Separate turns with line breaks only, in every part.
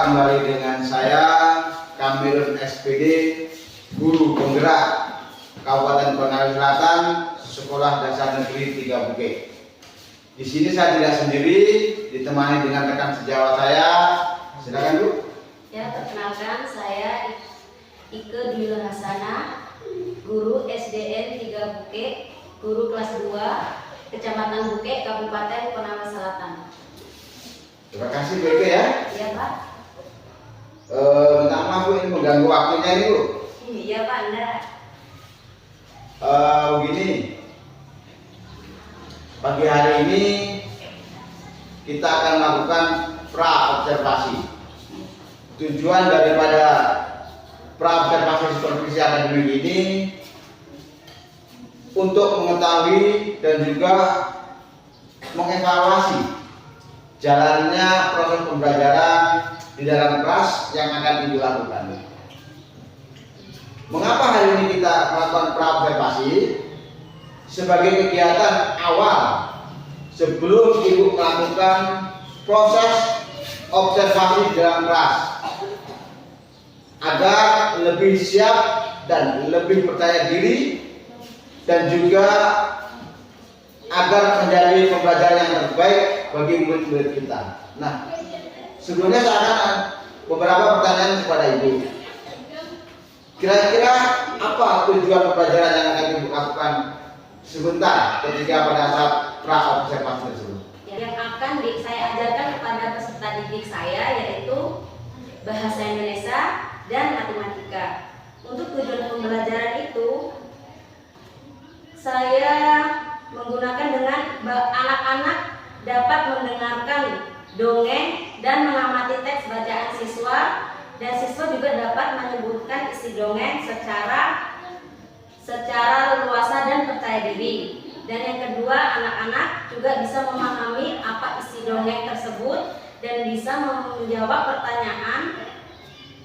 kembali dengan saya Kamilun SPD, guru penggerak Kabupaten Konawe Selatan, Sekolah Dasar Negeri 3 Bukit. Di sini saya tidak sendiri, ditemani dengan rekan sejawat saya. Silakan Bu.
Ya, perkenalkan saya Ike Dwi Hasana, guru SDN 3 Bukit, guru kelas 2, Kecamatan Bukit, Kabupaten Konawe Selatan.
Terima kasih Bu Ike ya.
Iya Pak.
Minta maaf Bu, ini mengganggu waktunya ini Bu.
Iya Pak, enggak.
Begini, pagi hari ini kita akan melakukan pra-observasi. Tujuan daripada pra-observasi supervisi akademik ini untuk mengetahui dan juga mengevaluasi jalannya proses pembelajaran di dalam kelas yang akan Ibu lakukan. Mengapa hari ini kita melakukan pra-observasi? Sebagai kegiatan awal sebelum Ibu melakukan proses observasi di dalam kelas, agar lebih siap dan lebih percaya diri, dan juga agar menjadi pembelajaran yang terbaik bagi murid-murid kita. Nah, sebelumnya saya akan beberapa pertanyaan kepada Ibu. Kira-kira apa tujuan pembelajaran yang akan Ibu lakukan sebentar ketika pada saat pra-observasi tersebut?
Yang akan saya ajarkan kepada peserta didik saya yaitu bahasa Indonesia dan matematika. Untuk tujuan pembelajaran itu, saya menggunakan dengan anak-anak dapat mendengarkan dongeng dan mengamati teks bacaan siswa, dan siswa juga dapat menyebutkan isi dongeng secara leluasa dan percaya diri. Dan yang kedua, anak-anak juga bisa memahami apa isi dongeng tersebut dan bisa menjawab pertanyaan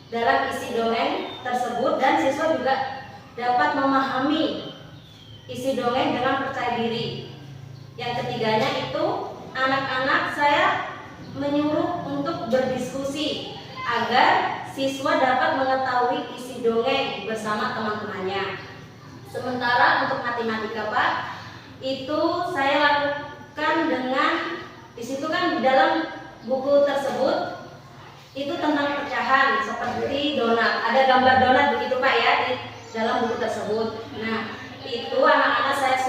dalam isi dongeng tersebut, dan siswa juga dapat memahami isi dongeng dengan percaya diri. Yang ketiganya itu, anak-anak saya menyuruh untuk berdiskusi agar siswa dapat mengetahui isi dongeng bersama teman-temannya. Sementara untuk matematika Pak, itu saya lakukan dengan, disitu kan di dalam buku tersebut itu tentang pecahan seperti donat, ada gambar donat begitu Pak ya di dalam buku tersebut. Nah, itu anak-anak saya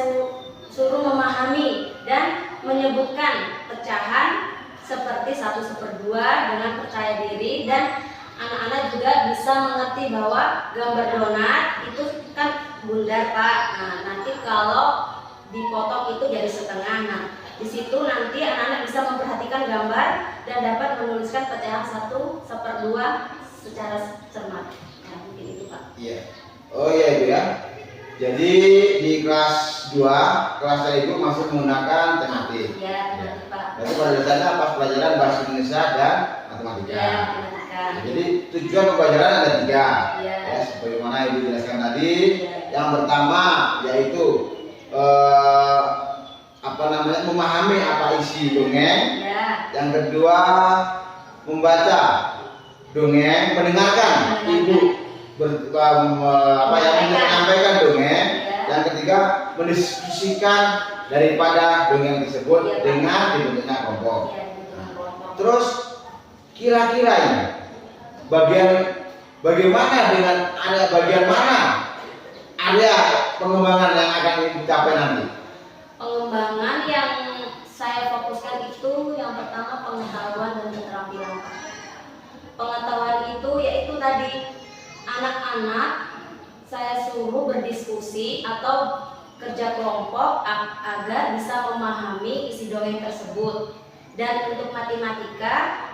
suruh memahami dan menyebutkan pecahan seperti 1/2 dengan percaya diri, dan anak-anak juga bisa mengerti bahwa gambar donat itu kan bundar Pak. Nah, nanti kalau dipotong itu jadi setengah. Nah, di situ nanti anak-anak bisa memperhatikan gambar dan dapat menuliskan pecahan 1/2 secara cermat. Nah, mungkin itu Pak.
Iya. Oh iya Ibu ya. Jadi di kelas 2, kelas saya Ibu masih menggunakan tematik.
Iya, benar Pak.
Berarti pada dasarnya pas pelajaran bahasa Indonesia dan matematika.
Iya, matematika.
Nah, jadi tujuan pembelajaran ada 3.
Iya.
Ya, sebagaimana Ibu jelaskan tadi.
Iya.
Yang pertama yaitu memahami apa isi dongeng.
Ya.
Yang kedua membaca dongeng, mendengarkan Ibu menyampaikan dongeng.
Ya.
Yang ketiga mendiskusikan daripada dongeng tersebut
Ya,
dengan dibentuknya kelompok.
Ya, dibentuknya kelompok.
Terus kira-kira ini bagaimana dengan bagian mana area pengembangan yang akan dicapai nanti?
Pengembangan yang saya fokuskan itu yang pertama pengetahuan dan keterampilan. Pengetahuan itu yaitu tadi anak-anak saya suruh berdiskusi atau kerja kelompok agar bisa memahami isi dongeng tersebut. Dan untuk matematika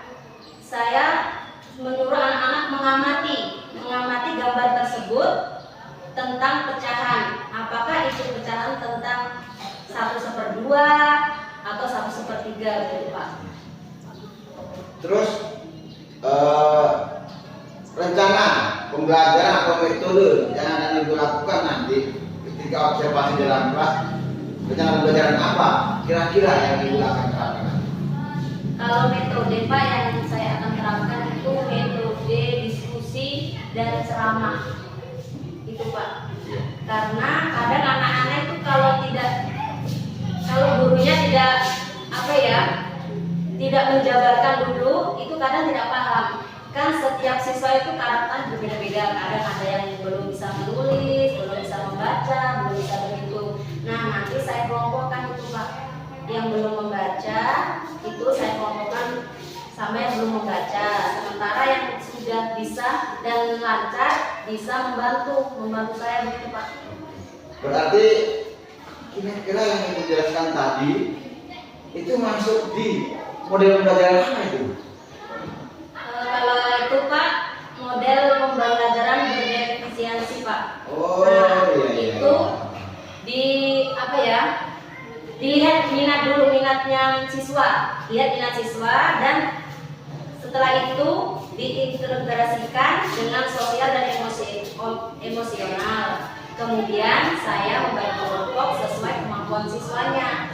saya menyuruh anak-anak mengamati gambar tersebut tentang pecahan. Apakah itu pecahan tentang 1/2 atau 1/3 gitu Pak.
Terus rencana pembelajaran atau metode yang akan Ibu lakukan nanti ketika observasi dalam kelas, rencana pembelajaran apa kira-kira yang Ibu akan terapkan?
Kalau metode Pak yang saya akan terapkan itu dan ceramah. Itu Pak. Karena kadang anak-anak itu kalau gurunya tidak menjabarkan dulu, itu kadang tidak paham. Kan setiap siswa itu karakter berbeda-beda. Kadang ada yang belum bisa menulis, belum bisa membaca, belum bisa berhitung. Nah, nanti saya kelompokkan itu Pak. Yang belum membaca itu saya kelompokkan sama yang belum membaca. Sementara yang sudah bisa dan lancar bisa membantu saya begitu Pak.
Berarti kira-kira yang dijelaskan tadi itu masuk di model pembelajaran apa itu?
Kalau itu Pak, model pembelajaran berefisiensi Pak.
Oh,
nah,
iya.
Itu dilihat minatnya siswa, dan setelah itu diintegrasikan dengan sosial dan emosional. Kemudian saya membagi kelompok sesuai kemampuan siswanya.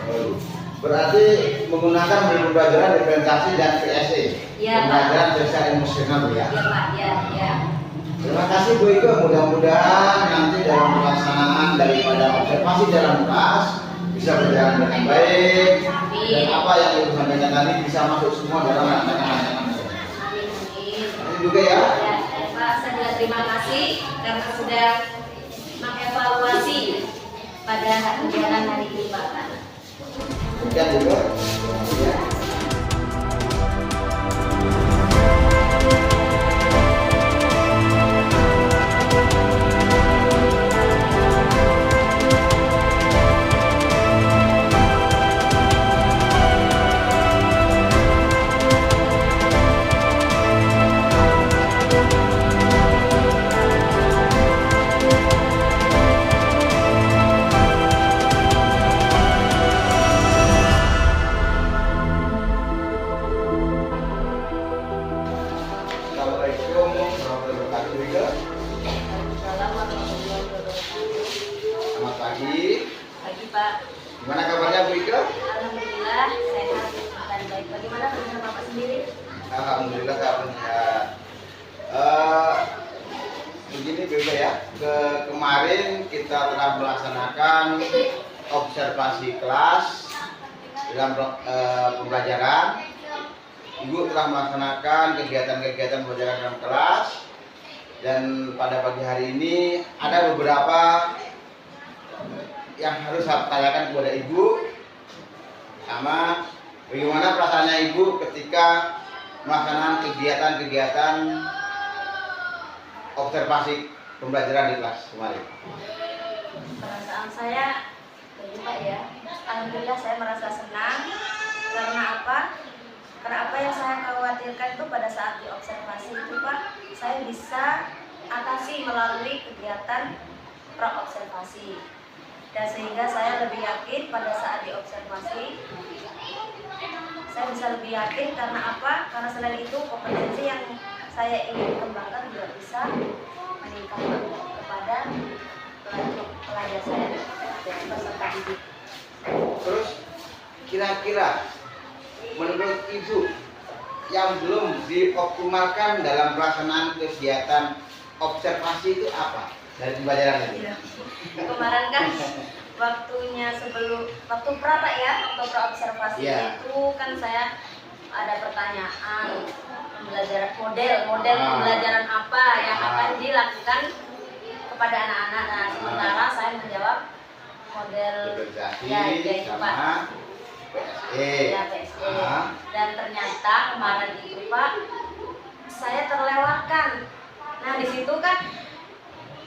Berarti menggunakan model pembelajaran diferensiasi dan PSE.
Ya,
pembelajaran sosial emosional ya.
Ya Pak, ya.
Terima kasih Bu Ike, mudah-mudahan nanti dalam pelaksanaan daripada observasi dalam kelas bisa berjalan dengan baik. Dan apa yang Ibu sampaikan tadi bisa masuk semua dalam rancangan-rancangan. Amin juga ya.
Ya Pak, saya juga terima kasih karena sudah mengevaluasi pada kegiatan hari ini Pak.
Demikian juga. Ya. Assalamualaikum warahmatullahi wabarakatuh. Bu Ike. Selamat pagi.
Pagi Pak.
Gimana kabarnya Bu Ike?
Alhamdulillah sehat dan baik. Bagaimana dengan Bapak sendiri?
Alhamdulillah kabarnya. Begini Bu Ike ya. Kemarin kita telah melaksanakan observasi kelas dalam pembelajaran. Ibu telah melaksanakan kegiatan-kegiatan pembelajaran dalam kelas, dan pada pagi hari ini ada beberapa yang harus saya tanyakan kepada Ibu, sama bagaimana perasaannya Ibu ketika melaksanakan kegiatan-kegiatan observasi pembelajaran di kelas kemarin.
Perasaan saya Pak ya, alhamdulillah saya merasa senang. Karena apa? Karena apa yang saya khawatirkan itu pada saat diobservasi itu Pak, saya bisa atasi melalui kegiatan pra-observasi. Dan sehingga saya lebih yakin pada saat diobservasi, saya bisa lebih yakin karena apa? Karena selain itu kompetensi yang saya ingin kembangkan juga bisa meningkat kepada pelajar saya dan peserta didik.
Terus kira-kira menurut Ibu yang belum dioptimalkan dalam pelaksanaan kegiatan observasi itu apa dari pembelajaran itu?
Ya. Kemarin kan waktu pra ya, waktu pra-observasi itu kan saya ada pertanyaan model pembelajaran apa yang akan dilakukan kepada anak-anak. Nah, sementara saya menjawab model yaitu Pak PSE. Dan ternyata kemarin itu Pak saya terlewatkan. Nah, di situ kan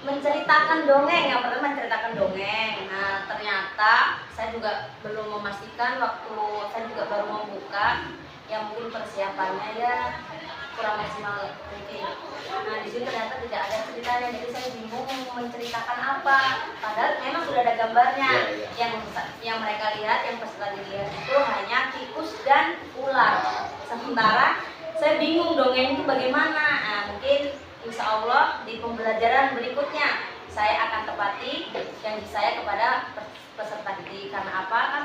menceritakan dongeng, yang pertama menceritakan dongeng. Nah, ternyata saya juga belum memastikan waktu saya juga baru membuka, yang mungkin persiapannya ya kurang maksimal mungkin. Nah, di situ ternyata tidak ada ceritanya, jadi saya bingung menceritakan apa. Padahal memang sudah ada gambarnya. Yang mereka lihat, yang peserta dilihat itu hanya tikus dan ular. Sementara saya bingung dongeng itu bagaimana. Nah, mungkin insya Allah di pembelajaran berikutnya saya akan tepati janji saya kepada peserta didik. Karena apa? Kan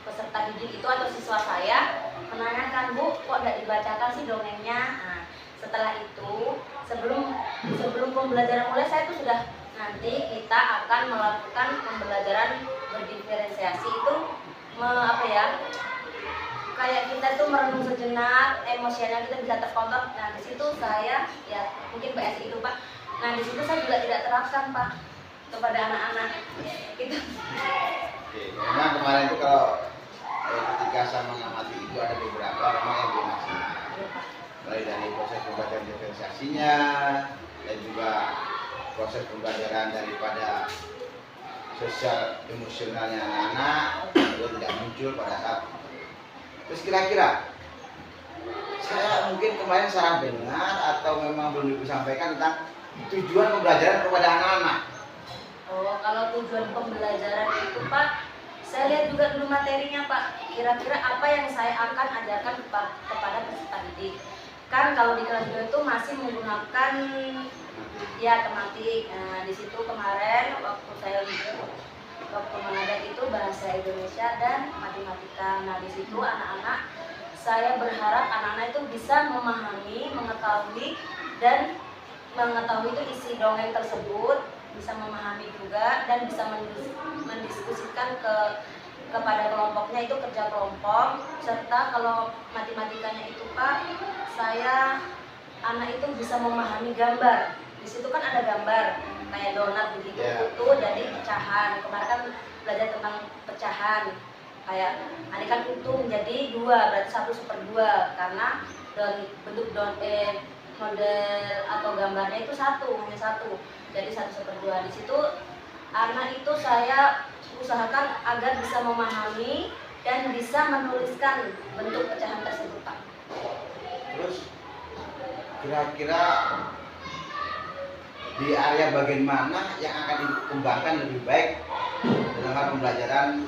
peserta didik itu atau siswa saya menanyakan, Bu, kok tidak dibacakan sih dongengnya? Nah, setelah itu sebelum sebelum pembelajaran mulai saya tuh sudah nanti kita akan melakukan pembelajaran berdiferensiasi itu apa ya, kayak kita tuh merenung sejenak, emosional kita bisa terkontrol. Nah di situ saya ya mungkin BSI itu Pak. Nah di situ saya juga tidak terapkan Pak kepada anak-anak itu.
Oke, memang kemarin itu kalau ketika saya mengamati itu ada beberapa memang yang belum maksimal. Mulai dari proses pembelajaran diferensiasinya dan juga proses pembelajaran daripada sosial emosionalnya anak-anak itu tidak muncul pada saat. Terus kira-kira saya mungkin kemarin salah dengar atau memang belum disampaikan tentang tujuan pembelajaran kepada anak-anak.
Oh, kalau tujuan pembelajaran itu Pak, saya lihat juga dulu materinya Pak. Kira-kira apa yang saya akan ajarkan kepada peserta didik. Kan kalau di kelas 2 itu masih menggunakan ya tematik. Nah, di situ kemarin waktu saya mengajar itu bahasa Indonesia dan matematika. Nah, di situ anak-anak saya berharap anak-anak itu bisa memahami, mengetahui dan mengetahui itu isi dongeng tersebut, bisa memahami juga dan bisa mendiskusikan kepada kelompoknya itu kerja kelompok, serta kalau matematikanya itu Pak, saya anak itu bisa memahami gambar. Di situ kan ada gambar kayak donat begitu, itu jadi pecahan. Kemarin kan belajar tentang pecahan, kayak ini kan utuh menjadi 2, berarti 1/2 karena bentuk model atau gambarnya itu hanya satu, jadi 1/2. Di situ anak itu saya usahakan agar bisa memahami dan bisa menuliskan bentuk pecahan tersebut Pak.
Terus kira-kira di area bagian mana yang akan dikembangkan lebih baik dalam hal pembelajaran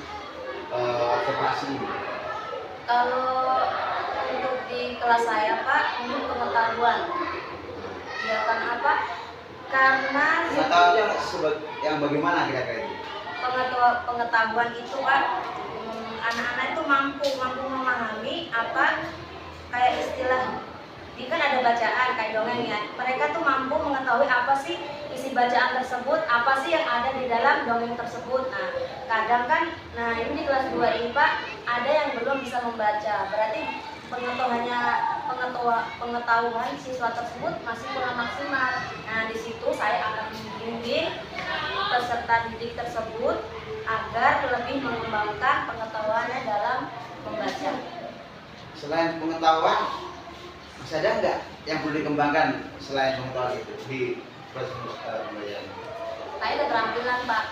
observasi?
Kalau untuk di kelas saya Pak, untuk pengetahuan. Ya kan apa? Karena
Pengetahuan yang bagaimana kira-kira itu?
Pengetahuan itu Pak, anak-anak itu mampu memahami apa kayak istilah. Ini kan ada bacaan kayak dongeng ya. Mereka tuh mampu mengetahui apa sih isi bacaan tersebut, apa sih yang ada di dalam dongeng tersebut. Nah, kadang kan, ini di kelas 2 ini Pak, ada yang belum bisa membaca. Berarti pengetahuan siswa tersebut masih kurang maksimal. Nah, di situ saya akan membimbing peserta didik tersebut agar lebih mengembangkan pengetahuannya dalam membaca.
Selain pengetahuan, masih ada nggak yang perlu dikembangkan selain pengetahuan itu di proses pembelajaran?
Kayak keterampilan Pak.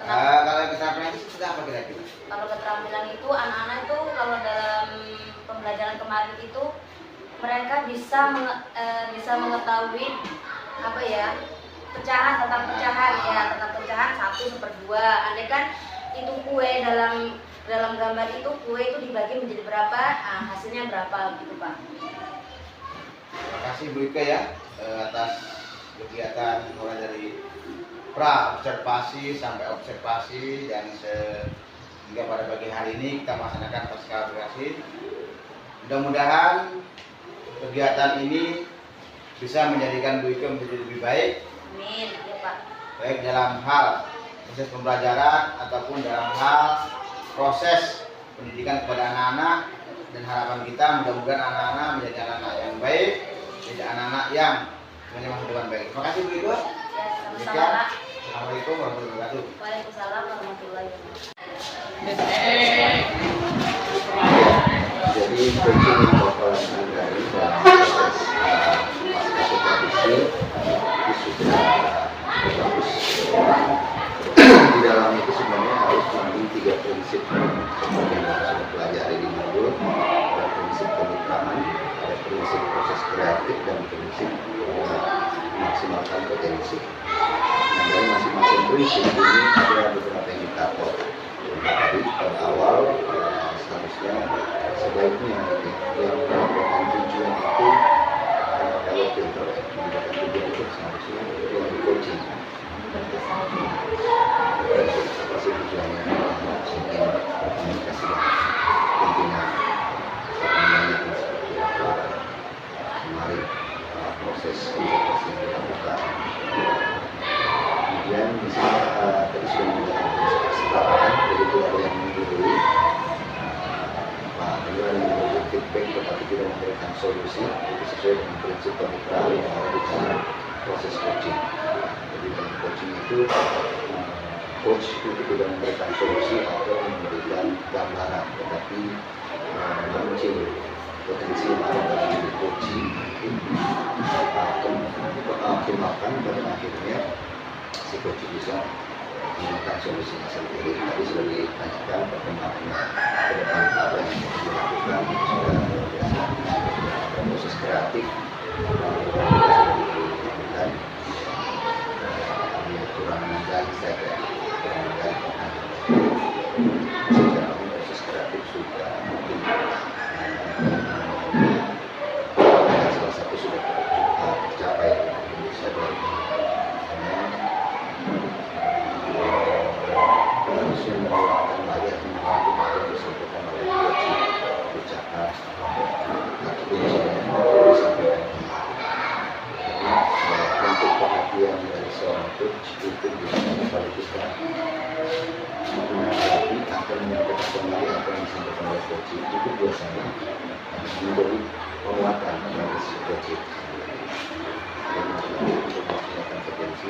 Kalau keterampilan itu sudah apa kira-kira?
Kalau keterampilan itu anak-anak itu kalau dalam pembelajaran kemarin itu mereka bisa mengetahui apa ya, tentang pecahan 1/2. Andai kan itu kue dalam gambar itu kue itu dibagi menjadi berapa, hasilnya berapa gitu Pak.
Terima kasih Bu Ika ya atas kegiatan mulai dari pra observasi sampai observasi dan hingga pada pagi hari ini kita melaksanakan pasca observasi. Mudah-mudahan kegiatan ini bisa menjadikan Bu Ika menjadi lebih baik.
Amin, ya Pak.
Baik dalam hal proses pembelajaran ataupun dalam hal proses pendidikan kepada anak-anak, dan harapan kita mudah-mudahan anak-anak menjadi anak-anak yang baik, menjadi anak-anak yang punya masa depan baik. Terima kasih Bu Ika.
Ya, sama-sama Pak.
Assalamualaikum warahmatullahi wabarakatuh.
Waalaikumsalam warahmatullahi wabarakatuh.
Jadi coaching yang Bapak lakukan dari proses pasca supervisi itu sudah bagus. Di dalam itu sebenarnya harus mengandung 3 prinsip seperti yang kita sudah pelajari di modul. Ada prinsip kemitraan, ada prinsip proses kreatif, dan prinsip memaksimalkan potensi. Nah, dari masing-masing prinsip ini ada beberapa indikator. Jadi pada awal seharusnya sebaiknya yang melakukan tujuan itu kalau filter melakukan tujuan itu seharusnya yang di coaching. Apa sih tujuannya? Ingin komunikasi tentunya semuanya seperti apa. Mari proses komunikasi yang dilakukan memberikan solusi itu sesuai dengan prinsip kemitraan yang ada di dalam proses coaching. Jadi dalam coaching itu coach itu tidak memberikan solusi atau memberikan gambaran, tetapi mengunci potensi yang ada dari coaching itu optimalkan dan akhirnya si coaching bisa memberikan solusinya sendiri. Tadi sudah ditanyakan perkembangannya ke depan apa yang mau dilakukan, itu sudah luar biasa. Proses kreatif sudah dilakukan. Kurang menggali saja, kurang menggali secara proses kreatif sudah mungkin salah satu sudah tercapai di Indonesia harusnya melakukan banyak melakukan apa yang disampaikan oleh coach ucapan atau disampaikan untuk perhatian dari seorang coach itu bisa kita menanggapi atau menyampaikan kembali apa yang disampaikan oleh coach itu biasanya menjadi penguatan dari si coach itu. Dan untuk melakukan potensi,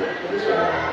ya, jadi sudah